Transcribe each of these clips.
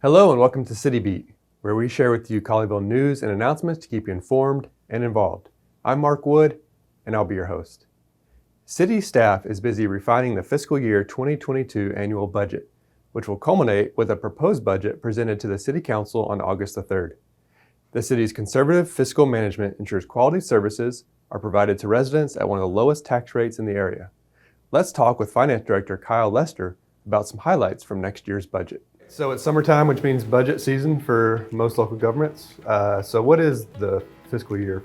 Hello and welcome to City Beat, where we share with you Colleyville news and announcements to keep you informed and involved. I'm Mark Wood, and I'll be your host. City staff is busy refining the fiscal year 2022 annual budget, which will culminate with a proposed budget presented to the City Council on August the 3rd. The city's conservative fiscal management ensures quality services are provided to residents at one of the lowest tax rates in the area. Let's talk with Finance Director Kyle Lester about some highlights from next year's budget. So it's summertime, which means budget season for most local governments. So what is the fiscal year?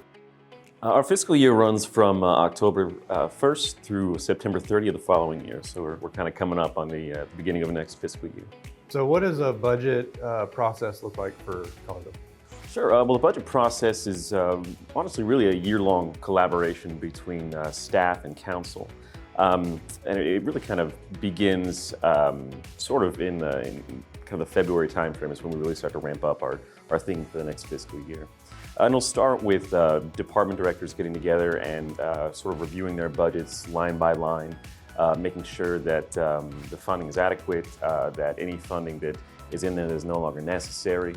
Our fiscal year runs from October 1st through September 30th of the following year. So we're kind of coming up on the beginning of the next fiscal year. So what does a budget process look like for Colleyville? Sure. Well, the budget process is honestly really a year-long collaboration between staff and council. And it really kind of begins sort of in kind of the February timeframe is when we really start to ramp up our theme for the next fiscal year. And it'll start with department directors getting together and sort of reviewing their budgets line by line, making sure that the funding is adequate, that any funding that is in there that is no longer necessary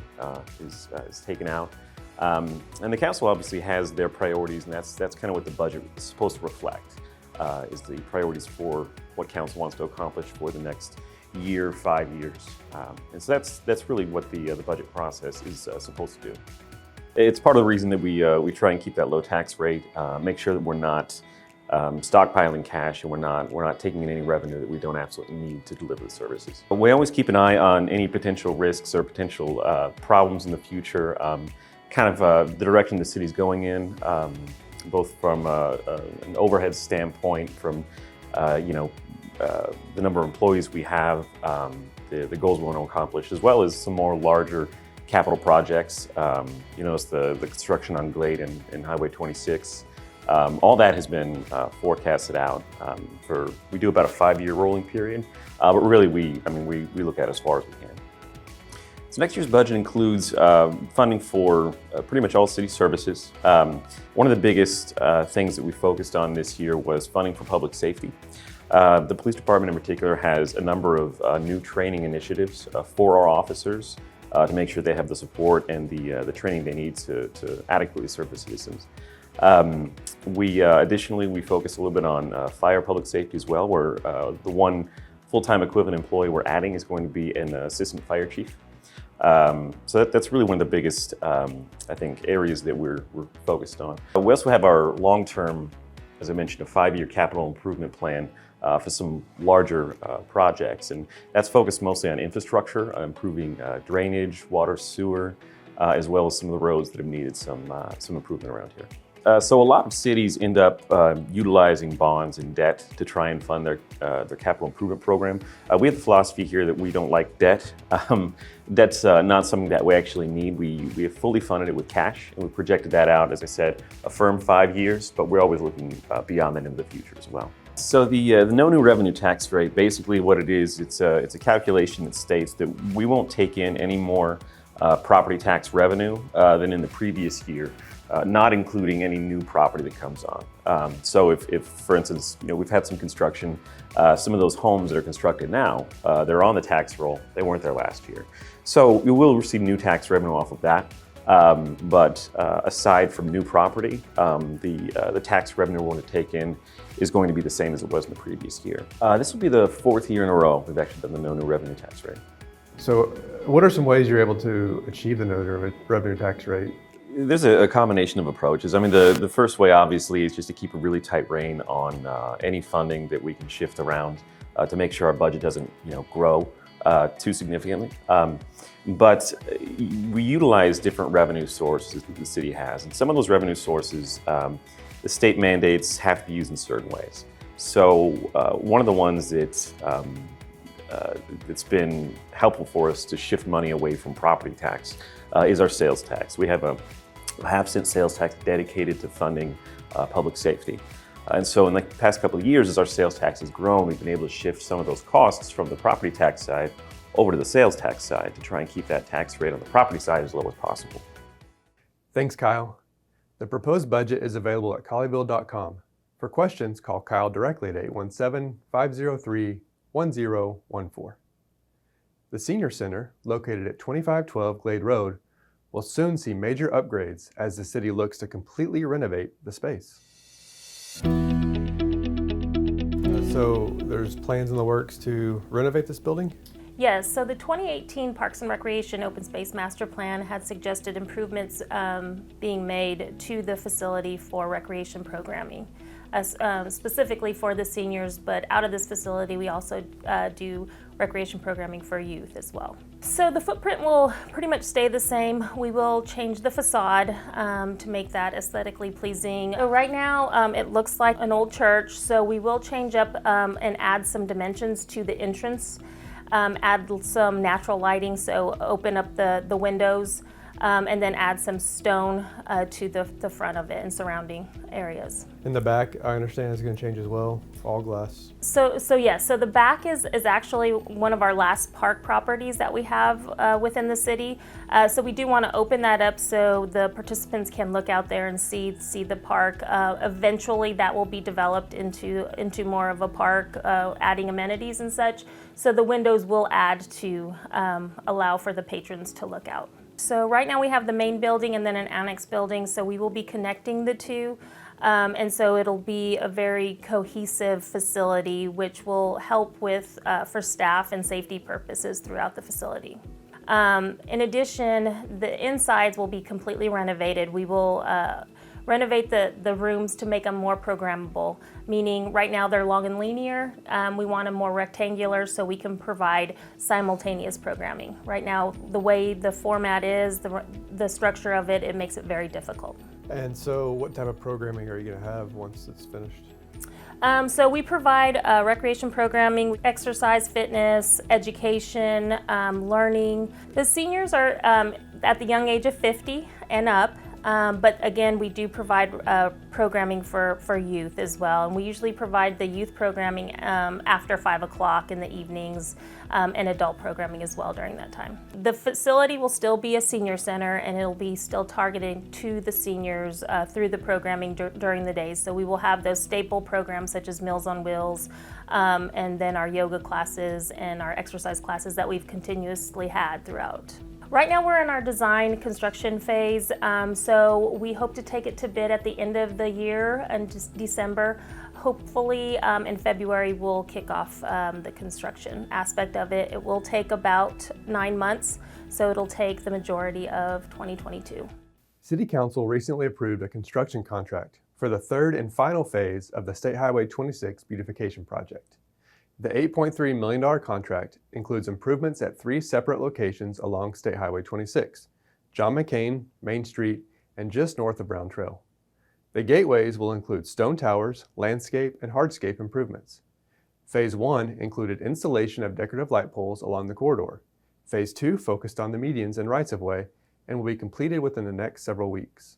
is taken out. And the council obviously has their priorities, and that's kind of what the budget is supposed to reflect, is the priorities for what council wants to accomplish for the next year, 5 years. And so that's really what the budget process is supposed to do. It's part of the reason that we try and keep that low tax rate, make sure that we're not stockpiling cash and we're not taking in any revenue that we don't absolutely need to deliver the services. But we always keep an eye on any potential risks or potential problems in the future, the direction the city's going in, both from an overhead standpoint, from the number of employees we have, the goals we want to accomplish, as well as some more larger capital projects. You notice the construction on Glade and Highway 26. All that has been forecasted out we do about a 5-year rolling period, but really we look at it as far as we can. So next year's budget includes funding for pretty much all city services. One of the biggest things that we focused on this year was funding for public safety. The police department in particular has a number of new training initiatives for our officers to make sure they have the support and the training they need to adequately serve the citizens. Additionally, we focus a little bit on fire public safety as well, where the one full-time equivalent employee we're adding is going to be an assistant fire chief. So that's really one of the biggest, I think, areas that we're focused on. We also have our long-term, as I mentioned, a 5-year capital improvement plan for some larger projects, and that's focused mostly on infrastructure, improving drainage, water, sewer, as well as some of the roads that have needed some improvement around here. So a lot of cities end up utilizing bonds and debt to try and fund their capital improvement program. We have the philosophy here that we don't like debt. Debt's not something that we actually need. We have fully funded it with cash, and we projected that out, as I said, a firm 5 years, but we're always looking beyond that into the future as well. So the no new revenue tax rate, basically what it is, it's a calculation that states that we won't take in any more property tax revenue than in the previous year, not including any new property that comes on. So if, for instance, we've had some construction, some of those homes that are constructed now, they're on the tax roll. They weren't there last year. So we will receive new tax revenue off of that. But aside from new property, the tax revenue we're going to take in is going to be the same as it was in the previous year. This will be the 4th year in a row we've actually done the no new revenue tax rate. So what are some ways you're able to achieve the no revenue tax rate? There's a combination of approaches. I mean, the first way obviously is just to keep a really tight rein on any funding that we can shift around to make sure our budget doesn't grow too significantly. But we utilize different revenue sources that the city has, and some of those revenue sources the state mandates have to be used in certain ways. So one of the ones that's been helpful for us to shift money away from property tax is our sales tax. We have a half-cent sales tax dedicated to funding public safety. And so in the past couple of years, as our sales tax has grown, we've been able to shift some of those costs from the property tax side over to the sales tax side to try and keep that tax rate on the property side as low as possible. Thanks, Kyle. The proposed budget is available at colleyville.com. For questions, call Kyle directly at 817-503-1014. The Senior Center, located at 2512 Glade Road, will soon see major upgrades as the city looks to completely renovate the space. So there's plans in the works to renovate this building? Yes, so the 2018 Parks and Recreation Open Space Master Plan had suggested improvements being made to the facility for recreation programming, specifically for the seniors, but out of this facility we also do recreation programming for youth as well. So the footprint will pretty much stay the same. We will change the facade to make that aesthetically pleasing. So right now it looks like an old church, so we will change up and add some dimensions to the entrance. Add some natural lighting, so open up the windows, and then add some stone to the front of it and surrounding areas. In the back, I understand is going to change as well, all glass. So yes, so the back is actually one of our last park properties that we have within the city. So we do want to open that up so the participants can look out there and see the park. Eventually that will be developed into more of a park, adding amenities and such. So the windows will add to allow for the patrons to look out. So right now we have the main building and then an annex building, so we will be connecting the two. And so it'll be a very cohesive facility which will help with for staff and safety purposes throughout the facility. In addition, the insides will be completely renovated. We will renovate the rooms to make them more programmable, meaning right now they're long and linear. We want them more rectangular so we can provide simultaneous programming. Right now, the way the format is, the structure of it, it makes it very difficult. And so what type of programming are you going to have once it's finished? So we provide recreation programming, exercise, fitness, education, learning. The seniors are at the young age of 50 and up. But again, we do provide programming for youth as well. And we usually provide the youth programming after 5 o'clock in the evenings and adult programming as well during that time. The facility will still be a senior center and it'll be still targeted to the seniors through the programming during the days. So we will have those staple programs such as Meals on Wheels and then our yoga classes and our exercise classes that we've continuously had throughout. Right now we're in our design construction phase, so we hope to take it to bid at the end of the year in December. Hopefully in February we'll kick off the construction aspect of it. It will take about 9 months, so it'll take the majority of 2022. City Council recently approved a construction contract for the third and final phase of the State Highway 26 beautification project. The $8.3 million contract includes improvements at 3 separate locations along State Highway 26, John McCain, Main Street, and just north of Brown Trail. The gateways will include stone towers, landscape, and hardscape improvements. Phase 1 included installation of decorative light poles along the corridor. Phase 2 focused on the medians and rights-of-way and will be completed within the next several weeks.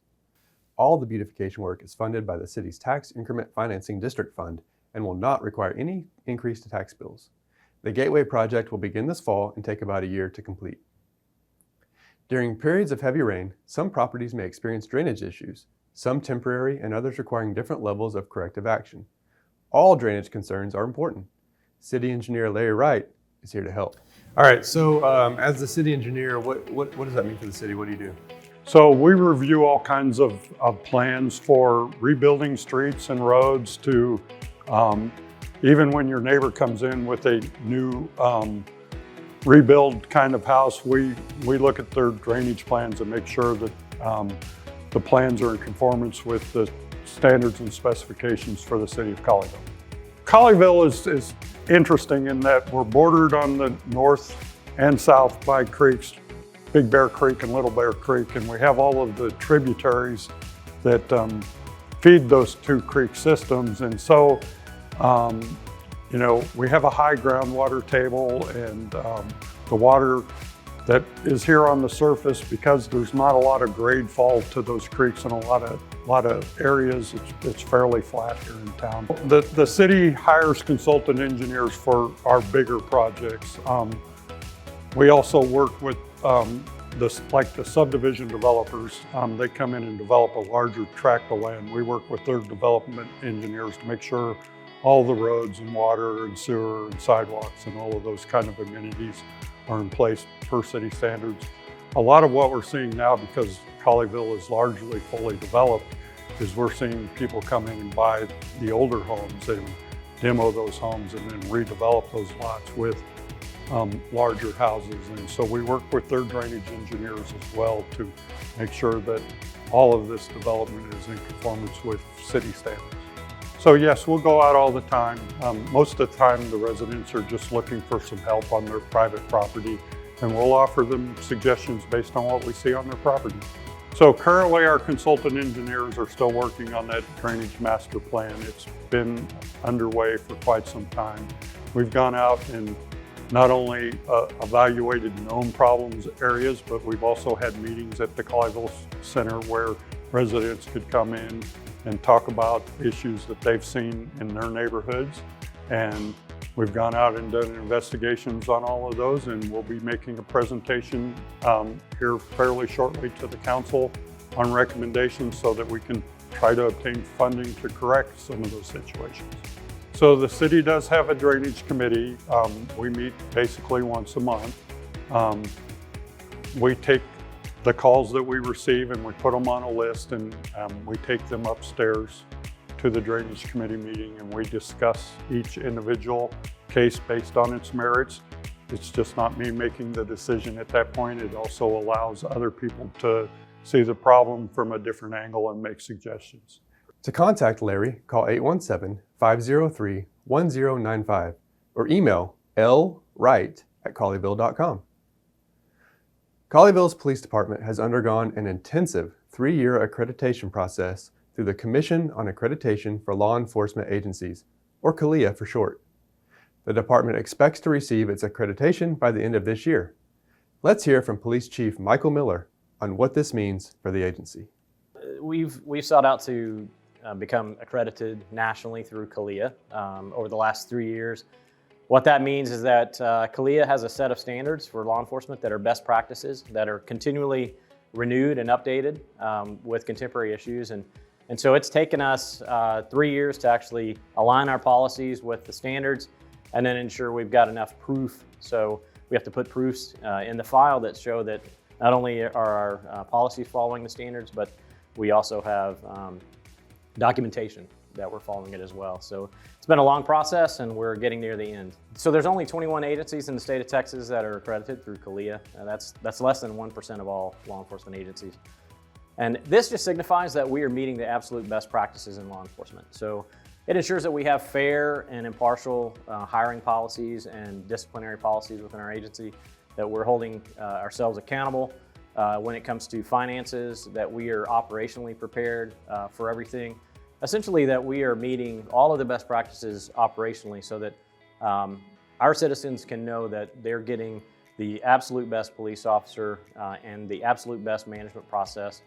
All the beautification work is funded by the city's Tax Increment Financing District Fund and will not require any increase to tax bills. The Gateway project will begin this fall and take about a year to complete. During periods of heavy rain, some properties may experience drainage issues, some temporary and others requiring different levels of corrective action. All drainage concerns are important. City Engineer Larry Wright is here to help. All right, so as the city engineer, what does that mean for the city? What do you do? So we review all kinds of plans for rebuilding streets and roads to even when your neighbor comes in with a new rebuild kind of house, we look at their drainage plans and make sure that the plans are in conformance with the standards and specifications for the city of Colleyville. Colleyville is interesting in that we're bordered on the north and south by creeks, Big Bear Creek and Little Bear Creek, and we have all of the tributaries that feed those 2 creek systems. And so you know, we have a high groundwater table, and the water that is here on the surface, because there's not a lot of grade fall to those creeks in a lot of areas, it's fairly flat here in town. The city hires consultant engineers for our bigger projects. We also work with the subdivision developers. They come in and develop a larger tract of land. We work with their development engineers to make sure all the roads and water and sewer and sidewalks and all of those kind of amenities are in place per city standards. A lot of what we're seeing now, because Colleyville is largely fully developed, is we're seeing people come in and buy the older homes and demo those homes and then redevelop those lots with larger houses. And so we work with their drainage engineers as well to make sure that all of this development is in conformance with city standards. So yes, we'll go out all the time. Most of the time the residents are just looking for some help on their private property, and we'll offer them suggestions based on what we see on their property. So currently our consultant engineers are still working on that drainage master plan. It's been underway for quite some time. We've gone out and not only evaluated known problems areas, but we've also had meetings at the Colleyville Center where residents could come in and talk about issues that they've seen in their neighborhoods. And we've gone out and done investigations on all of those, and we'll be making a presentation here fairly shortly to the council on recommendations so that we can try to obtain funding to correct some of those situations. So the city does have a drainage committee. We meet basically once a month. We take the calls that we receive and we put them on a list, and we take them upstairs to the drainage committee meeting, and we discuss each individual case based on its merits. It's just not me making the decision at that point. It also allows other people to see the problem from a different angle and make suggestions. To contact Larry, call 817-503-1095 or email lwright@colleyville.com. Colleyville's police department has undergone an intensive 3-year accreditation process through the Commission on Accreditation for Law Enforcement Agencies, or CALEA for short. The department expects to receive its accreditation by the end of this year. Let's hear from Police Chief Michael Miller on what this means for the agency. We've sought out to become accredited nationally through CALEA over the last 3 years. What that means is that CALEA has a set of standards for law enforcement that are best practices that are continually renewed and updated with contemporary issues. And so it's taken us 3 years to actually align our policies with the standards and then ensure we've got enough proof. So we have to put proofs in the file that show that not only are our policies following the standards, but we also have documentation that we're following it as well. So it's been a long process and we're getting near the end. So there's only 21 agencies in the state of Texas that are accredited through CALEA. That's less than 1% of all law enforcement agencies. And this just signifies that we are meeting the absolute best practices in law enforcement. So it ensures that we have fair and impartial hiring policies and disciplinary policies within our agency, that we're holding ourselves accountable when it comes to finances, that we are operationally prepared for everything. Essentially, that we are meeting all of the best practices operationally so that our citizens can know that they're getting the absolute best police officer and the absolute best management process.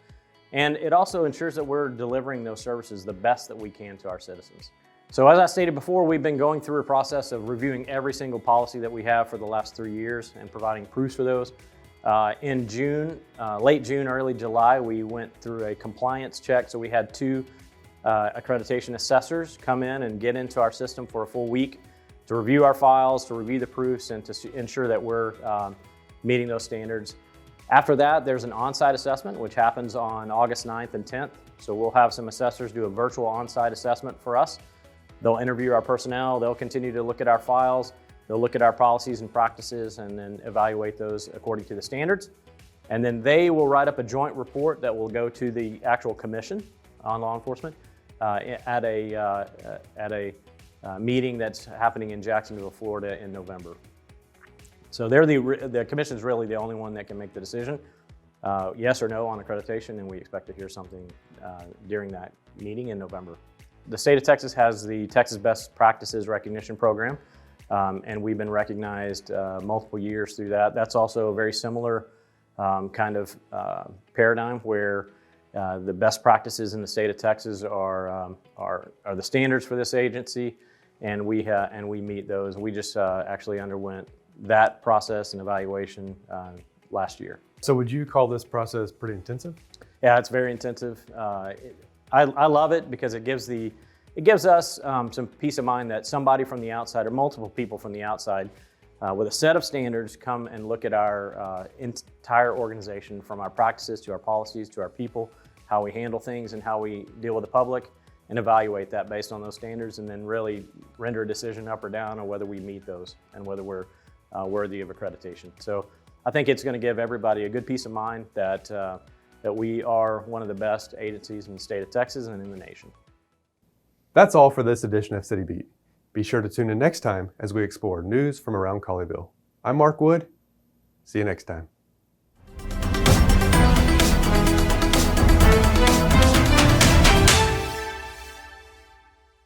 And it also ensures that we're delivering those services the best that we can to our citizens. So as I stated before, we've been going through a process of reviewing every single policy that we have for the last 3 years and providing proofs for those. In June, late June, early July, we went through a compliance check. So we had 2 accreditation assessors come in and get into our system for a full week to review our files, to review the proofs, and to ensure that we're meeting those standards. After that, there's an on-site assessment, which happens on August 9th and 10th. So we'll have some assessors do a virtual on-site assessment for us. They'll interview our personnel, they'll continue to look at our files, they'll look at our policies and practices and then evaluate those according to the standards. And then they will write up a joint report that will go to the actual commission on law enforcement at a meeting that's happening in Jacksonville, Florida in November. So they're the commission's really the only one that can make the decision, yes or no on accreditation, and we expect to hear something during that meeting in November. The state of Texas has the Texas Best Practices Recognition Program, and we've been recognized multiple years through that. That's also a very similar kind of paradigm where the best practices in the state of Texas are the standards for this agency, and we meet those. We just actually underwent that process and evaluation last year. So would you call this process pretty intensive? Yeah, it's very intensive. I love it because it gives us some peace of mind that somebody from the outside or multiple people from the outside with a set of standards, come and look at our entire organization, from our practices to our policies to our people, how we handle things and how we deal with the public, and evaluate that based on those standards, and then really render a decision up or down on whether we meet those and whether we're worthy of accreditation. So I think it's going to give everybody a good peace of mind that, that we are one of the best agencies in the state of Texas and in the nation. That's all for this edition of City Beat. Be sure to tune in next time as we explore news from around Colleyville. I'm Mark Wood. See you next time.